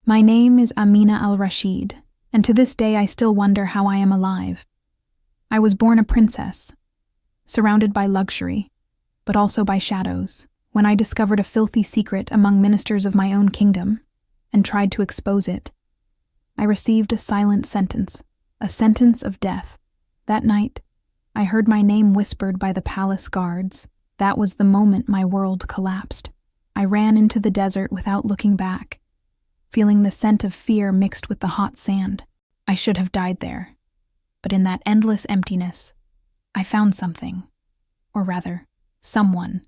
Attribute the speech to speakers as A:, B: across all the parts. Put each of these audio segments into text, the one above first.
A: My name is Amina Al-Rashid, and to this day I still wonder how I am alive. I was born a princess, surrounded by luxury, but also by shadows, when I discovered a filthy secret among ministers of my own kingdom and tried to expose it. I received a silent sentence, a sentence of death. That night, I heard my name whispered by the palace guards. That was the moment my world collapsed. I ran into the desert without looking back, feeling the scent of fear mixed with the hot sand. I should have died there. But in that endless emptiness, I found something, or rather, someone,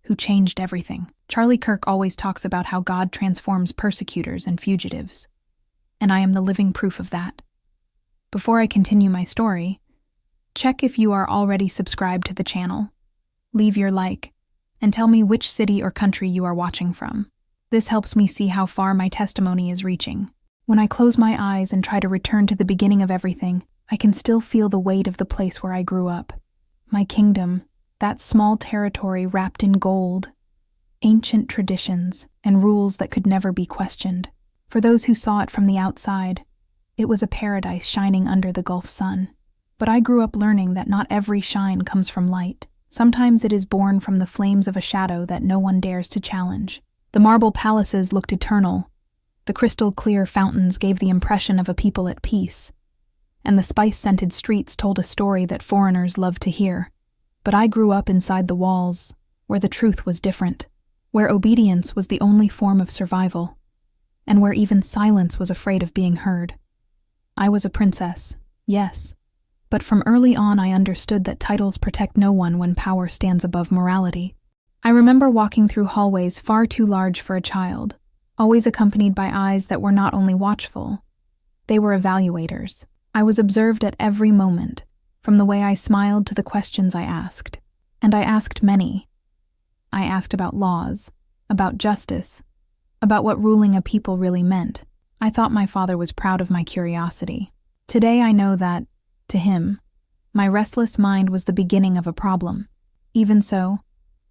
A: who changed everything. Charlie Kirk always talks about how God transforms persecutors and fugitives, and I am the living proof of that. Before I continue my story, check if you are already subscribed to the channel. Leave your like, and tell me which city or country you are watching from. This helps me see how far my testimony is reaching. When I close my eyes and try to return to the beginning of everything, I can still feel the weight of the place where I grew up. My kingdom, that small territory wrapped in gold, ancient traditions, and rules that could never be questioned. For those who saw it from the outside, it was a paradise shining under the Gulf sun. But I grew up learning that not every shine comes from light. Sometimes it is born from the flames of a shadow that no one dares to challenge. The marble palaces looked eternal. The crystal-clear fountains gave the impression of a people at peace. And the spice-scented streets told a story that foreigners loved to hear. But I grew up inside the walls, where the truth was different, where obedience was the only form of survival, and where even silence was afraid of being heard. I was a princess, yes, but from early on I understood that titles protect no one when power stands above morality. I remember walking through hallways far too large for a child, always accompanied by eyes that were not only watchful, they were evaluators. I was observed at every moment, from the way I smiled to the questions I asked. And I asked many. I asked about laws, about justice, about what ruling a people really meant. I thought my father was proud of my curiosity. Today I know that, to him, my restless mind was the beginning of a problem. Even so,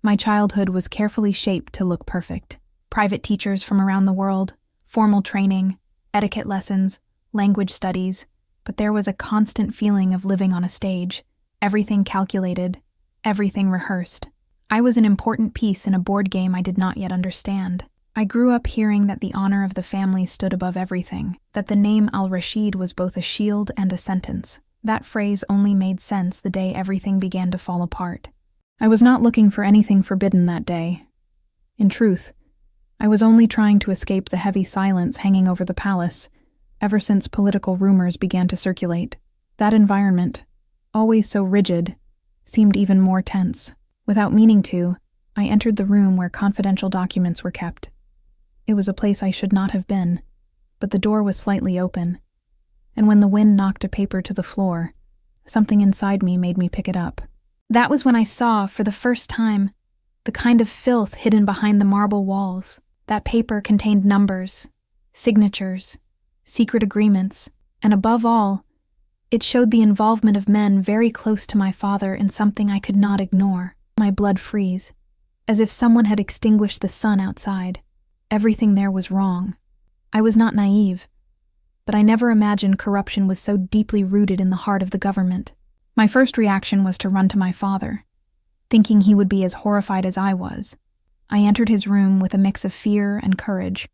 A: my childhood was carefully shaped to look perfect. Private teachers from around the world, formal training, etiquette lessons, language studies, but there was a constant feeling of living on a stage, everything calculated, everything rehearsed. I was an important piece in a board game I did not yet understand. I grew up hearing that the honor of the family stood above everything, that the name Al-Rashid was both a shield and a sentence. That phrase only made sense the day everything began to fall apart. I was not looking for anything forbidden that day. In truth, I was only trying to escape the heavy silence hanging over the palace, ever since political rumors began to circulate. That environment, always so rigid, seemed even more tense. Without meaning to, I entered the room where confidential documents were kept. It was a place I should not have been, but the door was slightly open, and when the wind knocked a paper to the floor, something inside me made me pick it up. That was when I saw, for the first time, the kind of filth hidden behind the marble walls. That paper contained numbers, signatures, secret agreements, and above all, it showed the involvement of men very close to my father in something I could not ignore. My blood froze, as if someone had extinguished the sun outside. Everything there was wrong. I was not naive, but I never imagined corruption was so deeply rooted in the heart of the government. My first reaction was to run to my father, thinking he would be as horrified as I was. I entered his room with a mix of fear and courage,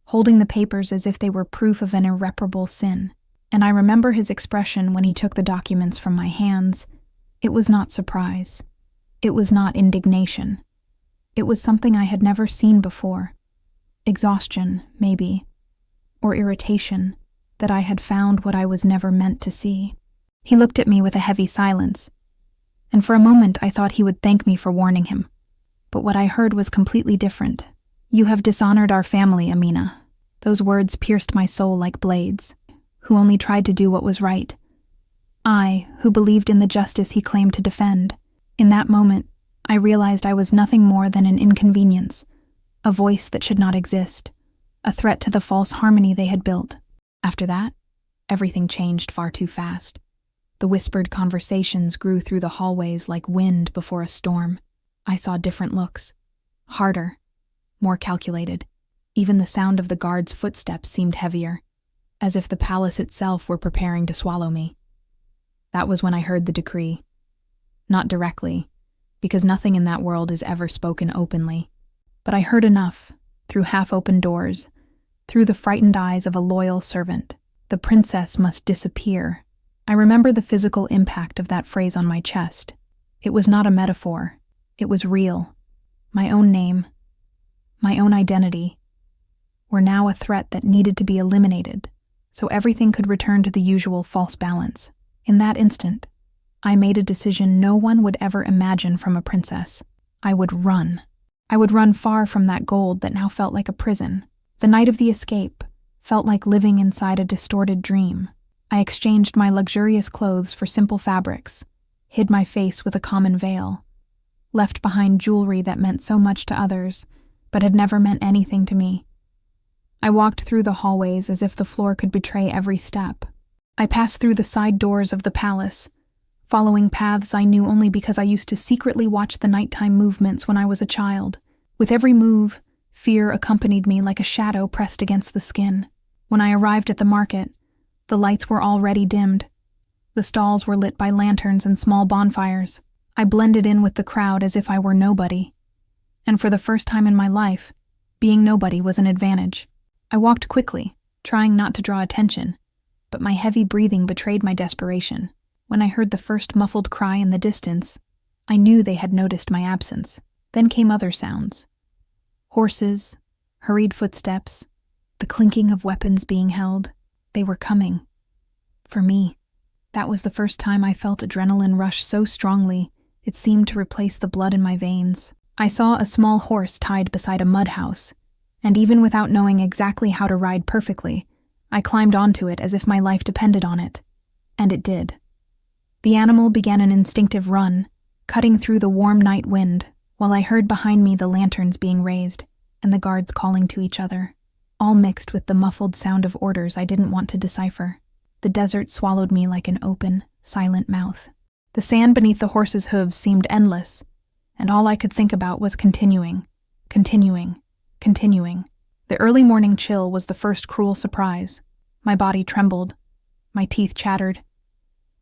A: holding the papers as if they were proof of an irreparable sin. And I remember his expression when he took the documents from my hands. It was not surprise. It was not indignation. It was something I had never seen before. Exhaustion, maybe, or irritation, that I had found what I was never meant to see. He looked at me with a heavy silence, and for a moment I thought he would thank me for warning him. But what I heard was completely different. "You have dishonored our family, Amina." Those words pierced my soul like blades. Who only tried to do what was right. I, who believed in the justice he claimed to defend. In that moment, I realized I was nothing more than an inconvenience, a voice that should not exist, a threat to the false harmony they had built. After that, everything changed far too fast. The whispered conversations grew through the hallways like wind before a storm. I saw different looks, harder, more calculated. Even the sound of the guards' footsteps seemed heavier, as if the palace itself were preparing to swallow me. That was when I heard the decree. Not directly, because nothing in that world is ever spoken openly. But I heard enough, through half-open doors, through the frightened eyes of a loyal servant. The princess must disappear. I remember the physical impact of that phrase on my chest. It was not a metaphor. It was real. My own name, my own identity, were now a threat that needed to be eliminated, so everything could return to the usual false balance. In that instant, I made a decision no one would ever imagine from a princess. I would run. I would run far from that gold that now felt like a prison. The night of the escape felt like living inside a distorted dream. I exchanged my luxurious clothes for simple fabrics, hid my face with a common veil, left behind jewelry that meant so much to others, but had never meant anything to me. I walked through the hallways as if the floor could betray every step. I passed through the side doors of the palace, following paths I knew only because I used to secretly watch the nighttime movements when I was a child. With every move, fear accompanied me like a shadow pressed against the skin. When I arrived at the market, the lights were already dimmed. The stalls were lit by lanterns and small bonfires. I blended in with the crowd as if I were nobody. And for the first time in my life, being nobody was an advantage. I walked quickly, trying not to draw attention, but my heavy breathing betrayed my desperation. When I heard the first muffled cry in the distance, I knew they had noticed my absence. Then came other sounds. Horses, hurried footsteps, the clinking of weapons being held. They were coming. For me, that was the first time I felt adrenaline rush so strongly it seemed to replace the blood in my veins. I saw a small horse tied beside a mud house, and even without knowing exactly how to ride perfectly, I climbed onto it as if my life depended on it. And it did. The animal began an instinctive run, cutting through the warm night wind, while I heard behind me the lanterns being raised and the guards calling to each other, all mixed with the muffled sound of orders I didn't want to decipher. The desert swallowed me like an open, silent mouth. The sand beneath the horse's hooves seemed endless, and all I could think about was continuing. The early morning chill was the first cruel surprise. My body trembled, my teeth chattered,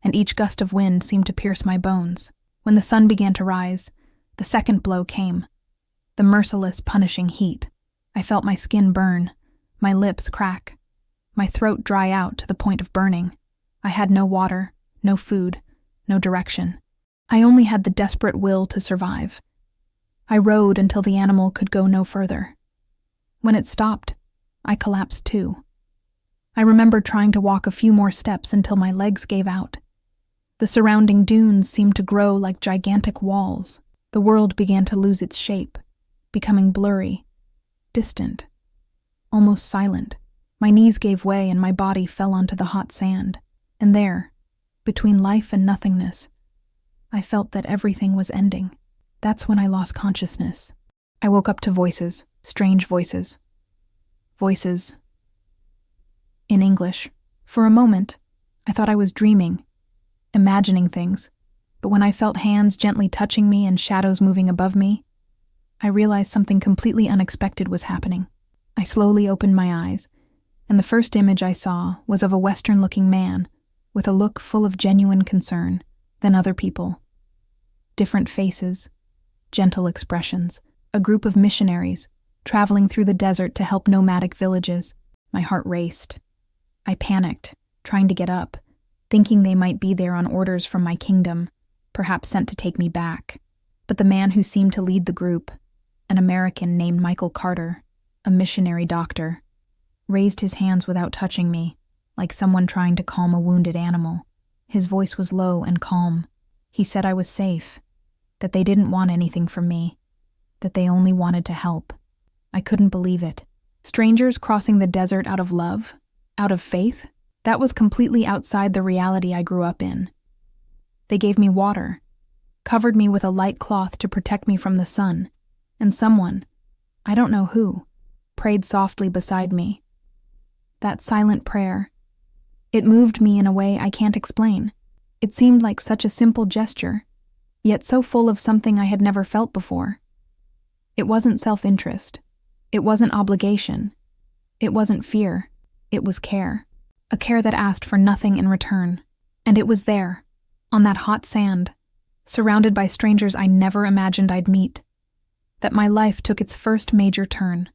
A: and each gust of wind seemed to pierce my bones. When the sun began to rise, the second blow came. The merciless, punishing heat. I felt my skin burn, my lips crack, my throat dry out to the point of burning. I had no water, no food, no direction. I only had the desperate will to survive. I rode until the animal could go no further. When it stopped, I collapsed too. I remember trying to walk a few more steps until my legs gave out. The surrounding dunes seemed to grow like gigantic walls. The world began to lose its shape, becoming blurry, distant, almost silent. My knees gave way and my body fell onto the hot sand. And there, between life and nothingness, I felt that everything was ending. That's when I lost consciousness. I woke up to voices, strange voices. Voices in English. For a moment, I thought I was dreaming, imagining things, but when I felt hands gently touching me and shadows moving above me, I realized something completely unexpected was happening. I slowly opened my eyes, and the first image I saw was of a Western-looking man with a look full of genuine concern, then other people. Different faces, gentle expressions, a group of missionaries traveling through the desert to help nomadic villages. My heart raced. I panicked, trying to get up, thinking they might be there on orders from my kingdom, perhaps sent to take me back. But the man who seemed to lead the group, an American named Michael Carter, a missionary doctor, raised his hands without touching me, like someone trying to calm a wounded animal. His voice was low and calm. He said I was safe, that they didn't want anything from me, that they only wanted to help. I couldn't believe it. Strangers crossing the desert out of love, out of faith? That was completely outside the reality I grew up in. They gave me water, covered me with a light cloth to protect me from the sun, and someone, I don't know who, prayed softly beside me. That silent prayer, it moved me in a way I can't explain. It seemed like such a simple gesture, yet so full of something I had never felt before. It wasn't self-interest. It wasn't obligation. It wasn't fear. It was care. A care that asked for nothing in return. And it was there, on that hot sand, surrounded by strangers I never imagined I'd meet, that my life took its first major turn,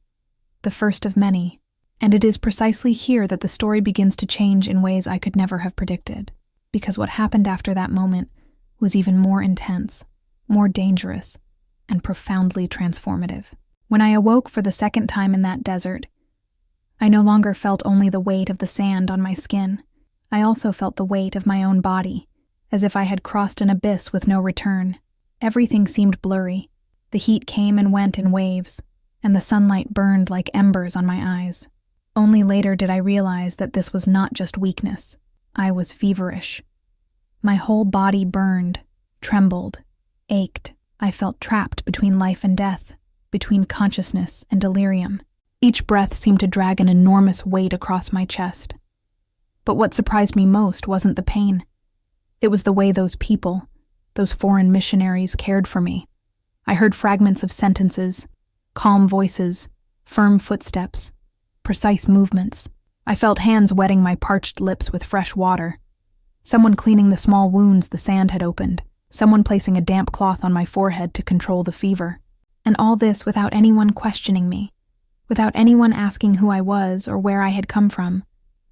A: the first of many. And it is precisely here that the story begins to change in ways I could never have predicted, because what happened after that moment was even more intense, more dangerous, and profoundly transformative. When I awoke for the second time in that desert, I no longer felt only the weight of the sand on my skin. I also felt the weight of my own body, as if I had crossed an abyss with no return. Everything seemed blurry. The heat came and went in waves, and the sunlight burned like embers on my eyes. Only later did I realize that this was not just weakness. I was feverish. My whole body burned, trembled, ached. I felt trapped between life and death, between consciousness and delirium. Each breath seemed to drag an enormous weight across my chest. But what surprised me most wasn't the pain. It was the way those people, those foreign missionaries, cared for me. I heard fragments of sentences, calm voices, firm footsteps, precise movements. I felt hands wetting my parched lips with fresh water. Someone cleaning the small wounds the sand had opened. Someone placing a damp cloth on my forehead to control the fever. And all this without anyone questioning me, without anyone asking who I was or where I had come from.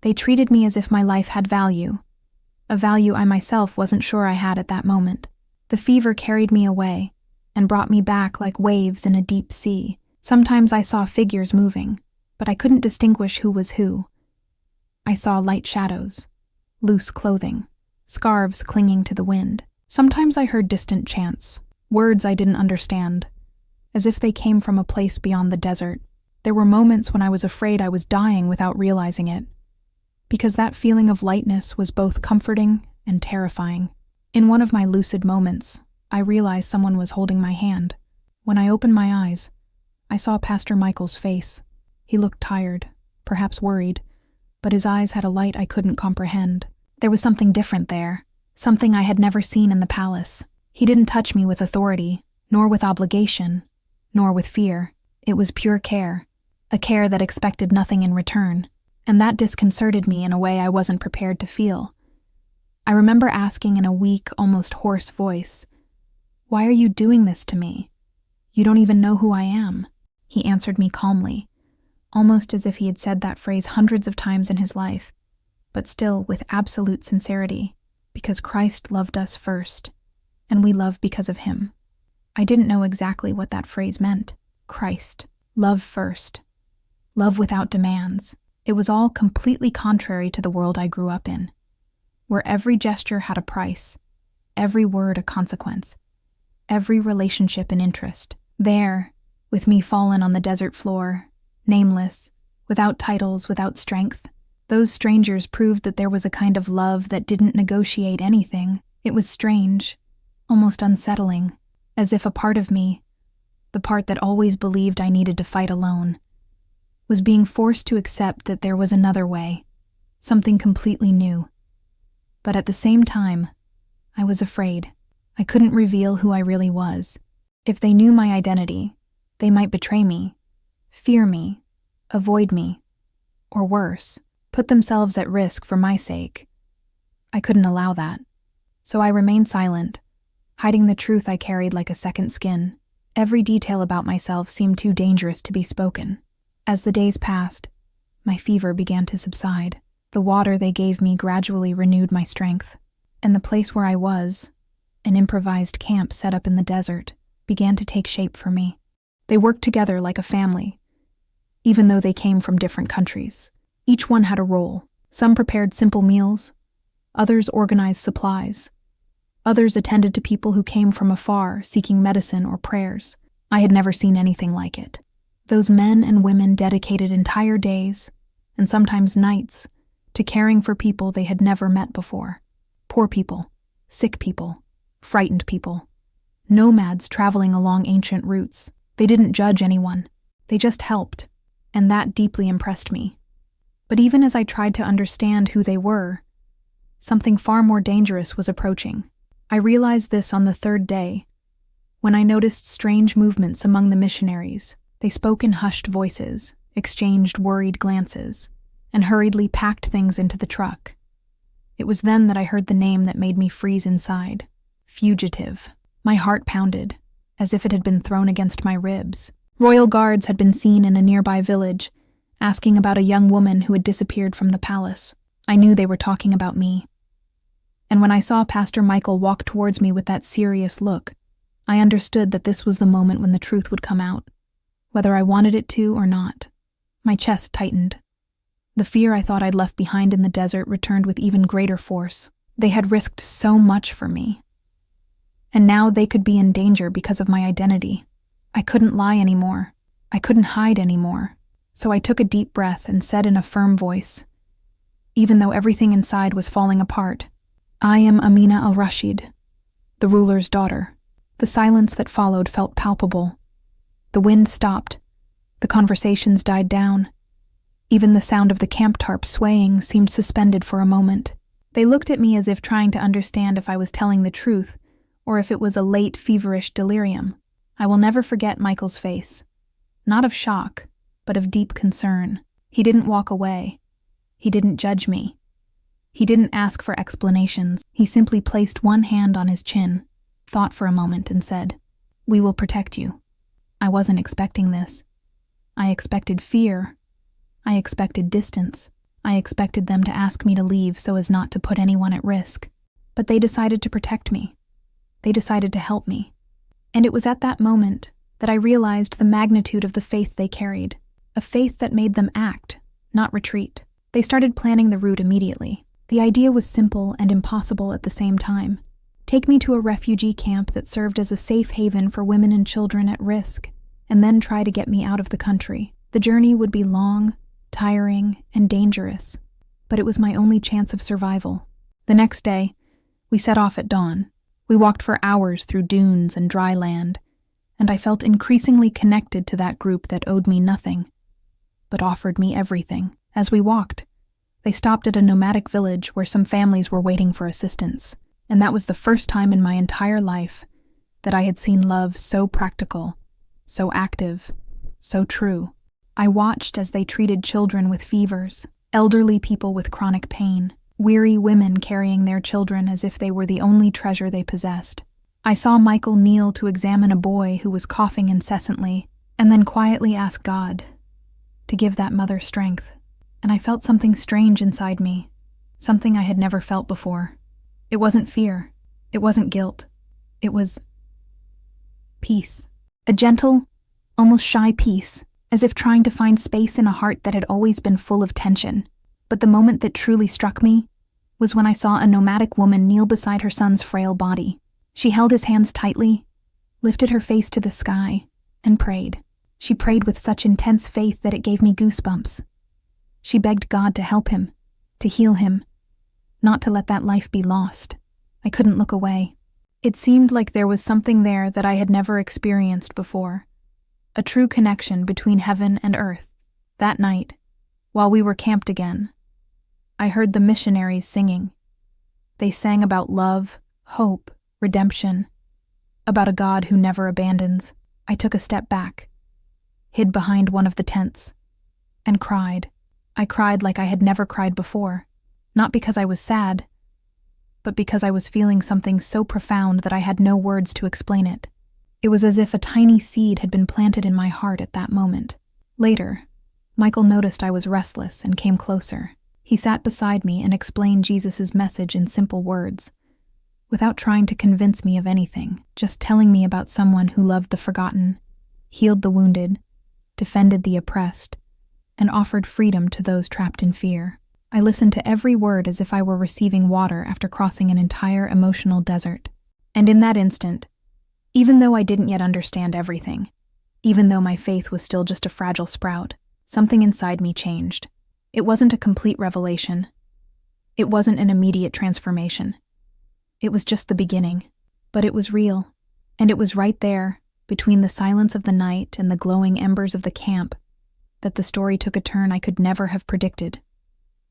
A: They treated me as if my life had value, a value I myself wasn't sure I had at that moment. The fever carried me away and brought me back like waves in a deep sea. Sometimes I saw figures moving, but I couldn't distinguish who was who. I saw light shadows, loose clothing, scarves clinging to the wind. Sometimes I heard distant chants, words I didn't understand, as if they came from a place beyond the desert. There were moments when I was afraid I was dying without realizing it, because that feeling of lightness was both comforting and terrifying. In one of my lucid moments, I realized someone was holding my hand. When I opened my eyes, I saw Pastor Michael's face. He looked tired, perhaps worried, but his eyes had a light I couldn't comprehend. There was something different there, something I had never seen in the palace. He didn't touch me with authority, nor with obligation, nor with fear. It was pure care, a care that expected nothing in return. And that disconcerted me in a way I wasn't prepared to feel. I remember asking in a weak, almost hoarse voice, "Why are you doing this to me? You don't even know who I am." He answered me calmly, almost as if he had said that phrase hundreds of times in his life, but still with absolute sincerity, because Christ loved us first, and we love because of him. I didn't know exactly what that phrase meant. Christ, love first, love without demands. It was all completely contrary to the world I grew up in, where every gesture had a price, every word a consequence, every relationship an interest. There, with me fallen on the desert floor, nameless, without titles, without strength, those strangers proved that there was a kind of love that didn't negotiate anything. It was strange, almost unsettling, as if a part of me, the part that always believed I needed to fight alone, was being forced to accept that there was another way, something completely new. But at the same time, I was afraid. I couldn't reveal who I really was. If they knew my identity, they might betray me, fear me, avoid me, or worse, put themselves at risk for my sake. I couldn't allow that. So I remained silent, hiding the truth I carried like a second skin. Every detail about myself seemed too dangerous to be spoken. As the days passed, my fever began to subside. The water they gave me gradually renewed my strength, and the place where I was, an improvised camp set up in the desert, began to take shape for me. They worked together like a family, even though they came from different countries. Each one had a role. Some prepared simple meals, others organized supplies, others attended to people who came from afar seeking medicine or prayers. I had never seen anything like it. Those men and women dedicated entire days, and sometimes nights, to caring for people they had never met before. Poor people, sick people, frightened people, nomads traveling along ancient routes. They didn't judge anyone. They just helped, and that deeply impressed me. But even as I tried to understand who they were, something far more dangerous was approaching. I realized this on the third day, when I noticed strange movements among the missionaries. They spoke in hushed voices, exchanged worried glances, and hurriedly packed things into the truck. It was then that I heard the name that made me freeze inside. Fugitive. My heart pounded, as if it had been thrown against my ribs. Royal guards had been seen in a nearby village, asking about a young woman who had disappeared from the palace. I knew they were talking about me. And when I saw Pastor Michael walk towards me with that serious look, I understood that this was the moment when the truth would come out, whether I wanted it to or not. My chest tightened. The fear I thought I'd left behind in the desert returned with even greater force. They had risked so much for me. And now they could be in danger because of my identity. I couldn't lie anymore. I couldn't hide anymore. So I took a deep breath and said in a firm voice, even though everything inside was falling apart, "I am Amina Al-Rashid, the ruler's daughter." The silence that followed felt palpable. The wind stopped. The conversations died down. Even the sound of the camp tarp swaying seemed suspended for a moment. They looked at me as if trying to understand if I was telling the truth or if it was a late, feverish delirium. I will never forget Michael's face. Not of shock, but of deep concern. He didn't walk away. He didn't judge me. He didn't ask for explanations. He simply placed one hand on his chin, thought for a moment, and said, "We will protect you." I wasn't expecting this. I expected fear. I expected distance. I expected them to ask me to leave so as not to put anyone at risk. But they decided to protect me. They decided to help me. And it was at that moment that I realized the magnitude of the faith they carried, a faith that made them act, not retreat. They started planning the route immediately. The idea was simple and impossible at the same time. Take me to a refugee camp that served as a safe haven for women and children at risk, and then try to get me out of the country. The journey would be long, tiring, and dangerous, but it was my only chance of survival. The next day, we set off at dawn. We walked for hours through dunes and dry land, and I felt increasingly connected to that group that owed me nothing, but offered me everything. As we walked, they stopped at a nomadic village where some families were waiting for assistance, and that was the first time in my entire life that I had seen love so practical, so active, so true. I watched as they treated children with fevers, elderly people with chronic pain, weary women carrying their children as if they were the only treasure they possessed. I saw Michael kneel to examine a boy who was coughing incessantly, and then quietly ask God to give that mother strength. And I felt something strange inside me, something I had never felt before. It wasn't fear. It wasn't guilt. It was peace. A gentle, almost shy peace, as if trying to find space in a heart that had always been full of tension. But the moment that truly struck me was when I saw a nomadic woman kneel beside her son's frail body. She held his hands tightly, lifted her face to the sky, and prayed. She prayed with such intense faith that it gave me goosebumps. She begged God to help him, to heal him, not to let that life be lost. I couldn't look away. It seemed like there was something there that I had never experienced before. A true connection between heaven and earth. That night, while we were camped again, I heard the missionaries singing. They sang about love, hope, redemption, about a God who never abandons. I took a step back, hid behind one of the tents, and cried. I cried like I had never cried before, not because I was sad, but because I was feeling something so profound that I had no words to explain it. It was as if a tiny seed had been planted in my heart at that moment. Later, Michael noticed I was restless and came closer. He sat beside me and explained Jesus' message in simple words, without trying to convince me of anything, just telling me about someone who loved the forgotten, healed the wounded, defended the oppressed, and offered freedom to those trapped in fear. I listened to every word as if I were receiving water after crossing an entire emotional desert. And in that instant, even though I didn't yet understand everything, even though my faith was still just a fragile sprout, something inside me changed. It wasn't a complete revelation. It wasn't an immediate transformation. It was just the beginning, but it was real, and it was right there, between the silence of the night and the glowing embers of the camp, that the story took a turn I could never have predicted.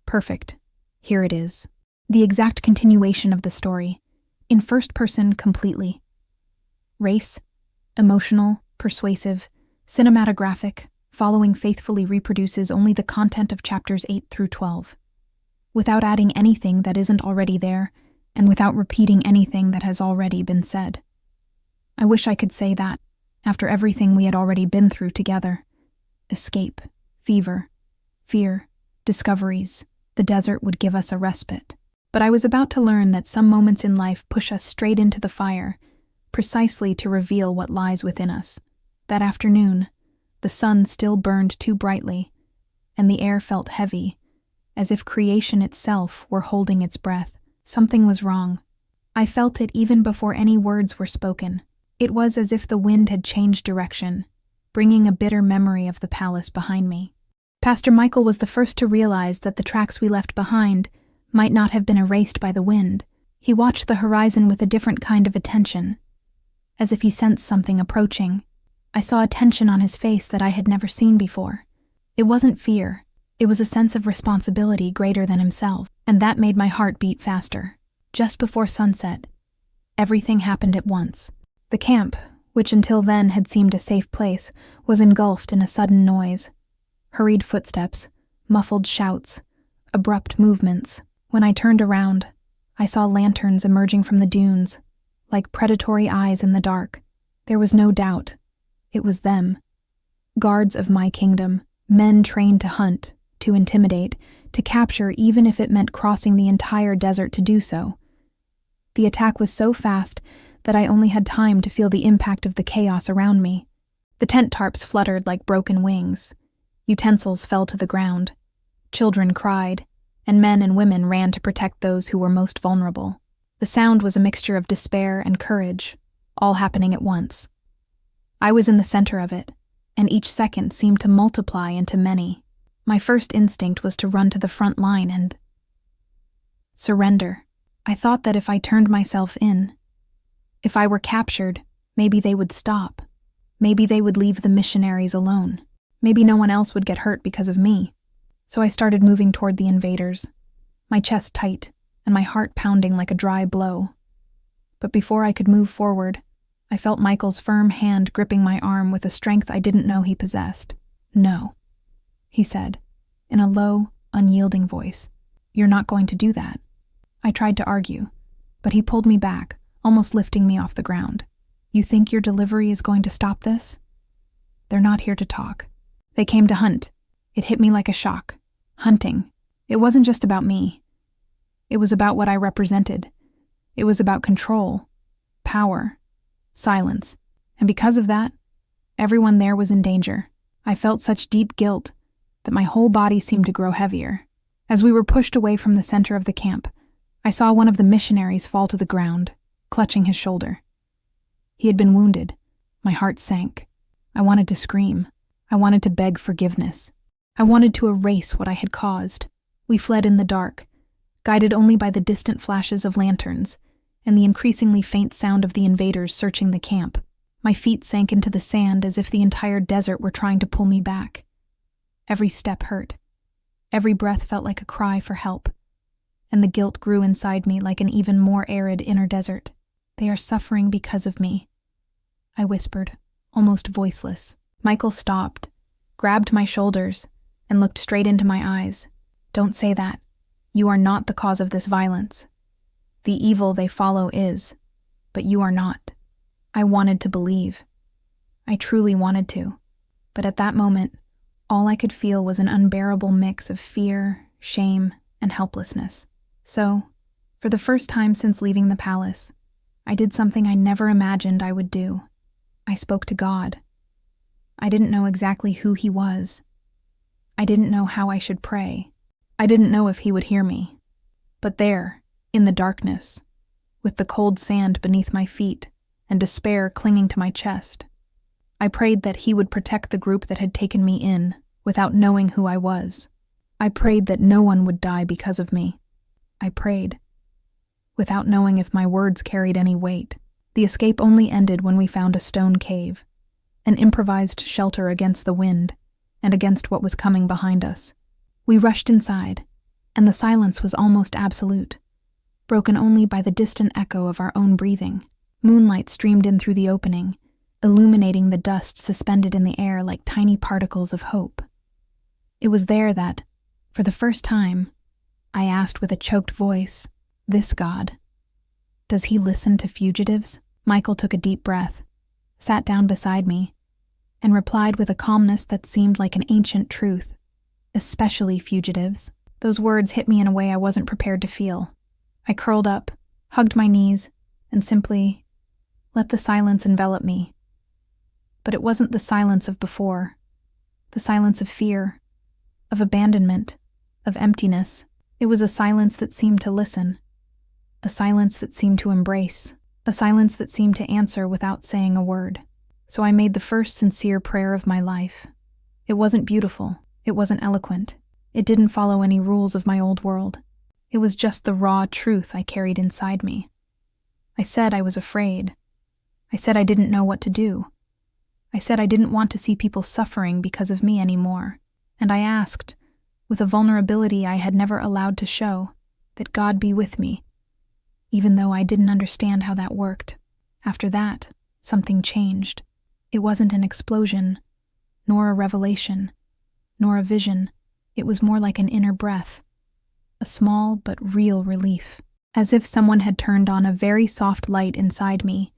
A: Perfect. Here it is. The exact continuation of the story, in first person completely. Race, emotional, persuasive, Cinematographic, following faithfully reproduces only the content of chapters 8 through 12, without adding anything that isn't already there, and without repeating anything that has already been said. I wish I could say that, after everything we had already been through together. Escape, fever, fear, discoveries, the desert would give us a respite. But I was about to learn that some moments in life push us straight into the fire, precisely to reveal what lies within us. That afternoon, the sun still burned too brightly, and the air felt heavy, as if creation itself were holding its breath. Something was wrong. I felt it even before any words were spoken. It was as if the wind had changed direction, bringing a bitter memory of the palace behind me. Pastor Michael was the first to realize that the tracks we left behind might not have been erased by the wind. He watched the horizon with a different kind of attention, as if he sensed something approaching. I saw a tension on his face that I had never seen before. It wasn't fear. It was a sense of responsibility greater than himself, and that made my heart beat faster. Just before sunset, everything happened at once. The camp, which until then had seemed a safe place, was engulfed in a sudden noise. Hurried footsteps, muffled shouts, abrupt movements. When I turned around, I saw lanterns emerging from the dunes, like predatory eyes in the dark. There was no doubt. It was them. Guards of my kingdom, men trained to hunt, to intimidate, to capture even if it meant crossing the entire desert to do so. The attack was so fast that I only had time to feel the impact of the chaos around me. The tent tarps fluttered like broken wings. Utensils fell to the ground. Children cried, and men and women ran to protect those who were most vulnerable. The sound was a mixture of despair and courage, all happening at once. I was in the center of it, and each second seemed to multiply into many. My first instinct was to run to the front line and surrender. I thought that if I turned myself in, if I were captured, maybe they would stop. Maybe they would leave the missionaries alone. Maybe no one else would get hurt because of me. So I started moving toward the invaders, my chest tight and my heart pounding like a dry blow. But before I could move forward, I felt Michael's firm hand gripping my arm with a strength I didn't know he possessed. "No," he said, in a low, unyielding voice. "You're not going to do that." I tried to argue, but he pulled me back, almost lifting me off the ground. "You think your delivery is going to stop this? They're not here to talk. They came to hunt." It hit me like a shock. Hunting. It wasn't just about me. It was about what I represented. It was about control, power, silence. And because of that, everyone there was in danger. I felt such deep guilt that my whole body seemed to grow heavier. As we were pushed away from the center of the camp, I saw one of the missionaries fall to the ground, clutching his shoulder. He had been wounded. My heart sank. I wanted to scream. I wanted to beg forgiveness. I wanted to erase what I had caused. We fled in the dark, guided only by the distant flashes of lanterns and the increasingly faint sound of the invaders searching the camp. My feet sank into the sand as if the entire desert were trying to pull me back. Every step hurt. Every breath felt like a cry for help, and the guilt grew inside me like an even more arid inner desert. "They are suffering because of me," I whispered, almost voiceless. Michael stopped, grabbed my shoulders, and looked straight into my eyes. "Don't say that. You are not the cause of this violence. The evil they follow is, but you are not." I wanted to believe. I truly wanted to. But at that moment, all I could feel was an unbearable mix of fear, shame, and helplessness. So, for the first time since leaving the palace, I did something I never imagined I would do. I spoke to God. I didn't know exactly who he was. I didn't know how I should pray. I didn't know if he would hear me. But there, in the darkness, with the cold sand beneath my feet and despair clinging to my chest, I prayed that he would protect the group that had taken me in without knowing who I was. I prayed that no one would die because of me. I prayed, without knowing if my words carried any weight. The escape only ended when we found a stone cave, an improvised shelter against the wind and against what was coming behind us. We rushed inside, and the silence was almost absolute, broken only by the distant echo of our own breathing. Moonlight streamed in through the opening, illuminating the dust suspended in the air like tiny particles of hope. It was there that, for the first time, I asked with a choked voice, "This God, does he listen to fugitives?" Michael took a deep breath, sat down beside me, and replied with a calmness that seemed like an ancient truth. "Especially fugitives." Those words hit me in a way I wasn't prepared to feel. I curled up, hugged my knees, and simply let the silence envelop me. But it wasn't the silence of before, the silence of fear, of abandonment, of emptiness. It was a silence that seemed to listen, a silence that seemed to embrace, a silence that seemed to answer without saying a word. So I made the first sincere prayer of my life. It wasn't beautiful, it wasn't eloquent, it didn't follow any rules of my old world. It was just the raw truth I carried inside me. I said I was afraid. I said I didn't know what to do. I said I didn't want to see people suffering because of me anymore. And I asked, with a vulnerability I had never allowed to show, that God be with me, even though I didn't understand how that worked. After that, something changed. It wasn't an explosion, nor a revelation, nor a vision. It was more like an inner breath, a small but real relief, as if someone had turned on a very soft light inside me,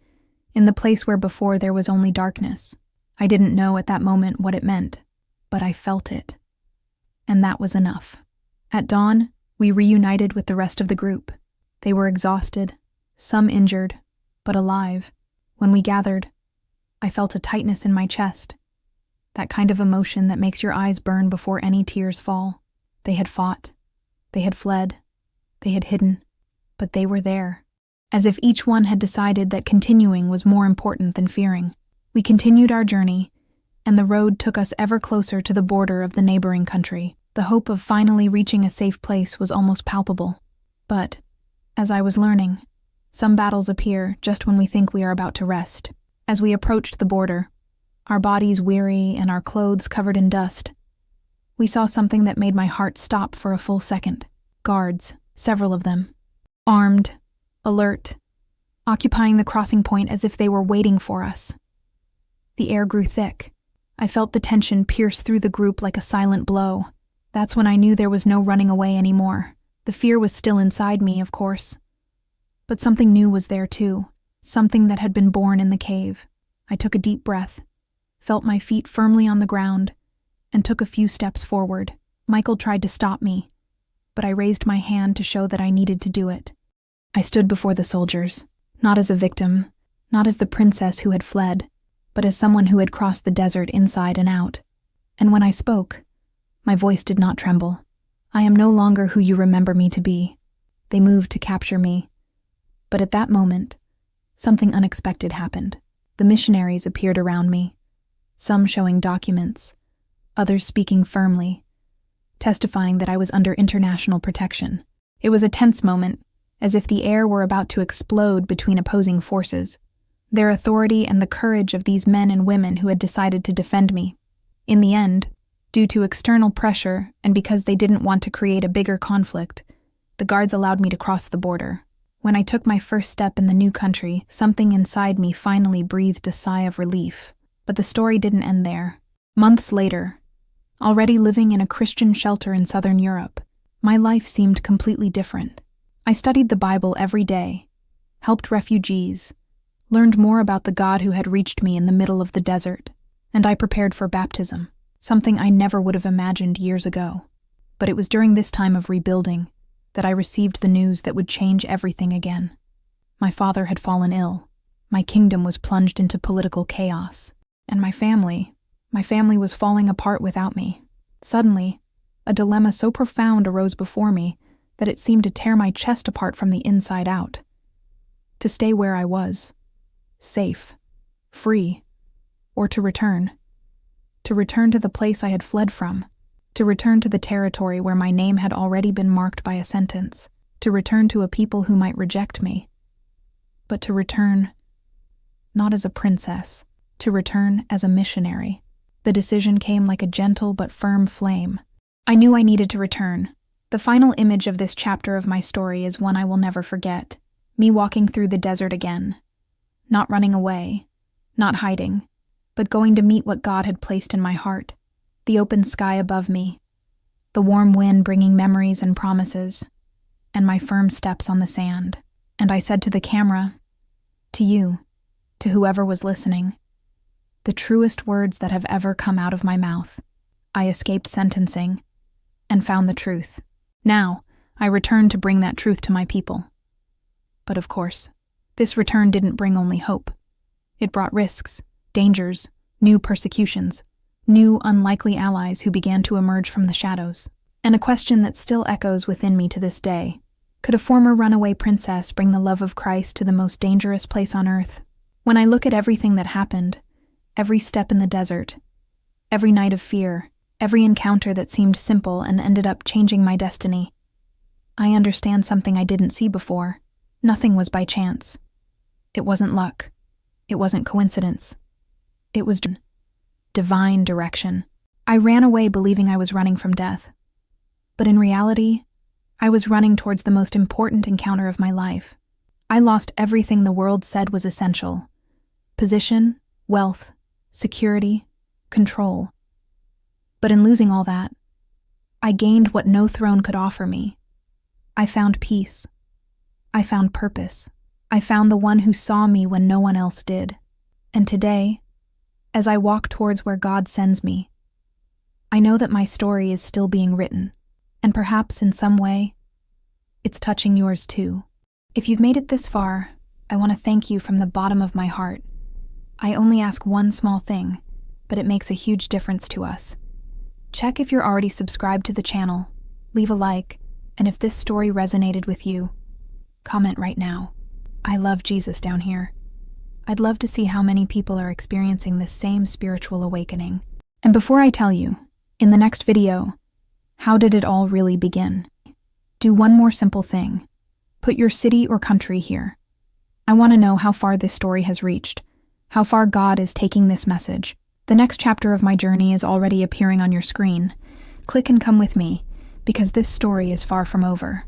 A: in the place where before there was only darkness. I didn't know at that moment what it meant, but I felt it. And that was enough. At dawn, we reunited with the rest of the group. They were exhausted, some injured, but alive. When we gathered, I felt a tightness in my chest, that kind of emotion that makes your eyes burn before any tears fall. They had fought, they had fled, they had hidden, but they were there, as if each one had decided that continuing was more important than fearing. We continued our journey, and the road took us ever closer to the border of the neighboring country. The hope of finally reaching a safe place was almost palpable. But, as I was learning, some battles appear just when we think we are about to rest. As we approached the border, our bodies weary and our clothes covered in dust, we saw something that made my heart stop for a full second. Guards, several of them, armed, alert, occupying the crossing point as if they were waiting for us. The air grew thick. I felt the tension pierce through the group like a silent blow. That's when I knew there was no running away anymore. The fear was still inside me, of course. But something new was there too, something that had been born in the cave. I took a deep breath, felt my feet firmly on the ground, and took a few steps forward. Michael tried to stop me, but I raised my hand to show that I needed to do it. I stood before the soldiers, not as a victim, not as the princess who had fled, but as someone who had crossed the desert inside and out. And when I spoke, my voice did not tremble. "I am no longer who you remember me to be." They moved to capture me. But at that moment, something unexpected happened. The missionaries appeared around me, some showing documents, others speaking firmly, testifying that I was under international protection. It was a tense moment, as if the air were about to explode between opposing forces. Their authority and the courage of these men and women who had decided to defend me. In the end, due to external pressure and because they didn't want to create a bigger conflict, the guards allowed me to cross the border. When I took my first step in the new country, something inside me finally breathed a sigh of relief. But the story didn't end there. Months later, already living in a Christian shelter in southern Europe, my life seemed completely different. I studied the Bible every day, helped refugees, learned more about the God who had reached me in the middle of the desert, and I prepared for baptism, something I never would have imagined years ago. But it was during this time of rebuilding that I received the news that would change everything again. My father had fallen ill, my kingdom was plunged into political chaos, and my family was falling apart without me. Suddenly, a dilemma so profound arose before me that it seemed to tear my chest apart from the inside out. To stay where I was, safe, free, or to return to the place I had fled from, to return to the territory where my name had already been marked by a sentence, to return to a people who might reject me, but to return not as a princess, to return as a missionary. The decision came like a gentle but firm flame. I knew I needed to return. The final image of this chapter of my story is one I will never forget. Me walking through the desert again. Not running away, not hiding, but going to meet what God had placed in my heart, the open sky above me, the warm wind bringing memories and promises, and my firm steps on the sand. And I said to the camera, to you, to whoever was listening, the truest words that have ever come out of my mouth. I escaped sentencing and found the truth. Now, I returned to bring that truth to my people. But of course, this return didn't bring only hope. It brought risks, dangers, new persecutions, new unlikely allies who began to emerge from the shadows. And a question that still echoes within me to this day: could a former runaway princess bring the love of Christ to the most dangerous place on earth? When I look at everything that happened, every step in the desert, every night of fear, every encounter that seemed simple and ended up changing my destiny, I understand something I didn't see before. Nothing was by chance. It wasn't luck. It wasn't coincidence. It was divine direction. I ran away believing I was running from death. But in reality, I was running towards the most important encounter of my life. I lost everything the world said was essential: position, wealth, security, control. But in losing all that, I gained what no throne could offer me. I found peace. I found purpose. I found the one who saw me when no one else did. And today, as I walk towards where God sends me, I know that my story is still being written, and perhaps in some way, it's touching yours too. If you've made it this far, I want to thank you from the bottom of my heart. I only ask one small thing, but it makes a huge difference to us. Check if you're already subscribed to the channel, leave a like, and if this story resonated with you, comment right now. I love Jesus down here. I'd love to see how many people are experiencing this same spiritual awakening. And before I tell you, in the next video, how did it all really begin? Do one more simple thing. Put your city or country here. I want to know how far this story has reached, how far God is taking this message. The next chapter of my journey is already appearing on your screen. Click and come with me, because this story is far from over.